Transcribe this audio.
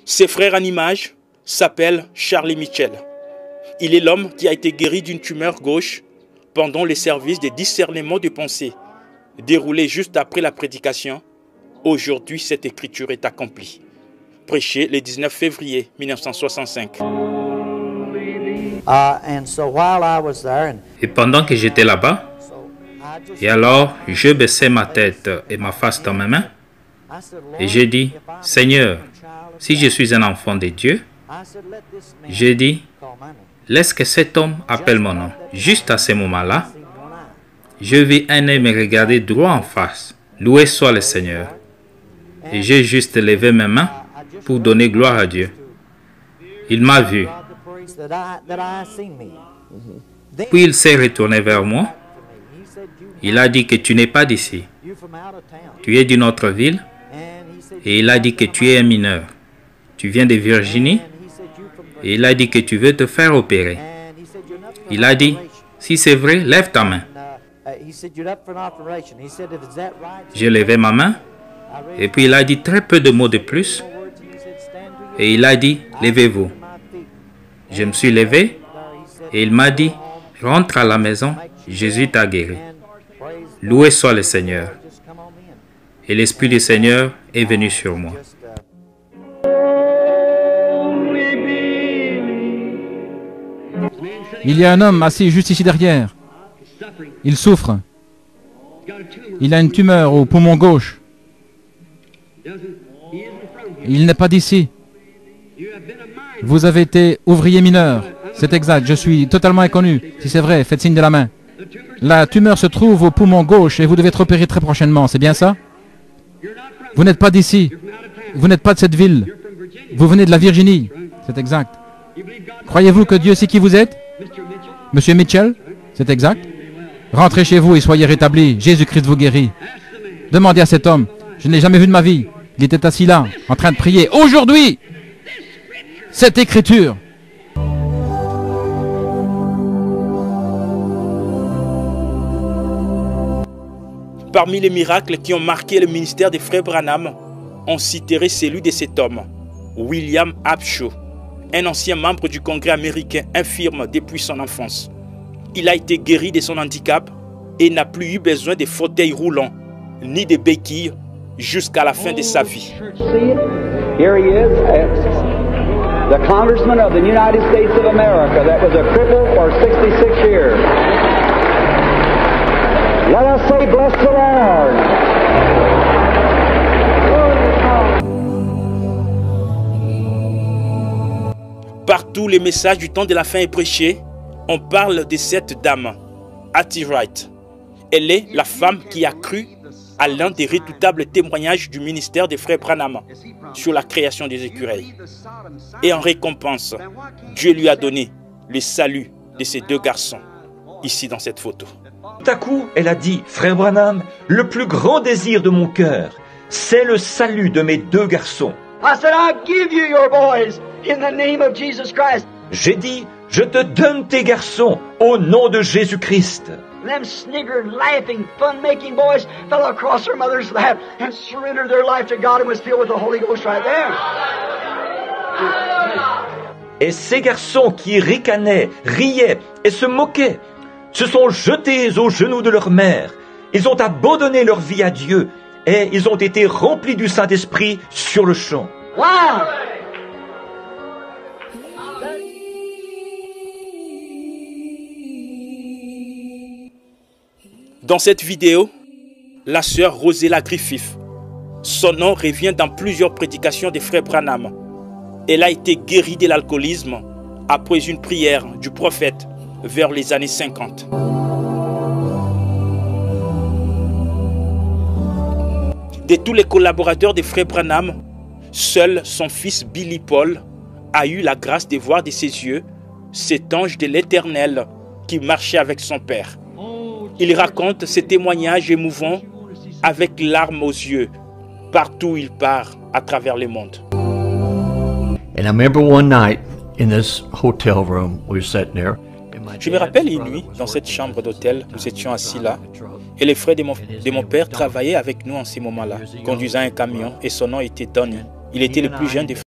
Ses frères en image s'appellent Charlie Mitchell. Il est l'homme qui a été guéri d'une tumeur gauche pendant les services de discernement de pensée, déroulé juste après la prédication. Aujourd'hui, cette écriture est accomplie. Prêché le 19 février 1965. Et pendant que j'étais là-bas, et alors je baissais ma tête et ma face dans mes mains, et j'ai dit, Seigneur, si je suis un enfant de Dieu, j'ai dit, laisse que cet homme appelle mon nom. Juste à ce moment-là, je vis un homme me regarder droit en face. Loué soit le Seigneur. Et j'ai juste levé mes mains pour donner gloire à Dieu. Il m'a vu. Puis il s'est retourné vers moi. Il a dit que tu n'es pas d'ici. Tu es d'une autre ville. Et il a dit que tu es un mineur. Tu viens de Virginie. Et il a dit que tu veux te faire opérer. Il a dit, si c'est vrai, lève ta main. J'ai levé ma main. Et puis il a dit très peu de mots de plus. Et il a dit, levez-vous. Je me suis levé. Et il m'a dit, rentre à la maison, Jésus t'a guéri. Loué soit le Seigneur. Et l'Esprit du Seigneur est venu sur moi. Il y a un homme assis juste ici derrière. Il souffre. Il a une tumeur au poumon gauche. Il n'est pas d'ici. Vous avez été ouvrier mineur. C'est exact, je suis totalement inconnu. Si c'est vrai, faites signe de la main. La tumeur se trouve au poumon gauche et vous devez être opéré très prochainement, c'est bien ça? Vous n'êtes pas d'ici. Vous n'êtes pas de cette ville. Vous venez de la Virginie. C'est exact. Croyez-vous que Dieu sait qui vous êtes? Monsieur Mitchell? C'est exact. Rentrez chez vous et soyez rétablis. Jésus-Christ vous guérit. Demandez à cet homme. Je ne l'ai jamais vu de ma vie. Il était assis là, en train de prier. Aujourd'hui, cette écriture. Parmi les miracles qui ont marqué le ministère des frères Branham, on citerait celui de cet homme, William Upshaw, un ancien membre du Congrès américain infirme depuis son enfance. Il a été guéri de son handicap et n'a plus eu besoin de fauteuils roulants, ni de béquilles, jusqu'à la fin de sa vie. Here he is, the Congressman of the United States of America that was a cripple for 66 years. Let us say, bless the Lord. Partout, les messages du temps de la fin est prêché. On parle de cette dame, Hattie Wright. Elle est la femme qui a cru à l'un des redoutables témoignages du ministère des frères Branham sur la création des écureuils. Et en récompense, Dieu lui a donné le salut de ces deux garçons, ici dans cette photo. Tout à coup, elle a dit, frère Branham, le plus grand désir de mon cœur, c'est le salut de mes deux garçons. I said, I give you your boys in the name of Jesus Christ. J'ai dit, je te donne tes garçons au nom de Jésus-Christ. Them sniggered, laughing, fun-making boys fell across their mother's lap and surrendered their life to God and was filled with the Holy Ghost right there. Et ces garçons qui ricanaient, riaient et se moquaient, se sont jetés aux genoux de leur mère. Ils ont abandonné leur vie à Dieu et ils ont été remplis du Saint-Esprit sur le champ. Wow! Dans cette vidéo, la sœur Rosella Griffith, son nom revient dans plusieurs prédications des frères Branham. Elle a été guérie de l'alcoolisme après une prière du prophète vers les années 50. De tous les collaborateurs des frères Branham, seul son fils Billy Paul a eu la grâce de voir de ses yeux cet ange de l'Éternel qui marchait avec son père. Il raconte ces témoignages émouvants avec larmes aux yeux, partout où il part à travers le monde. And I remember one night in this hotel room, we were sitting there. Je me rappelle une nuit, dans cette chambre d'hôtel, nous étions assis là, et les frères de mon père travaillaient avec nous en ces moments-là, conduisant un camion, et son nom était Donnie. Il était le plus jeune des frères.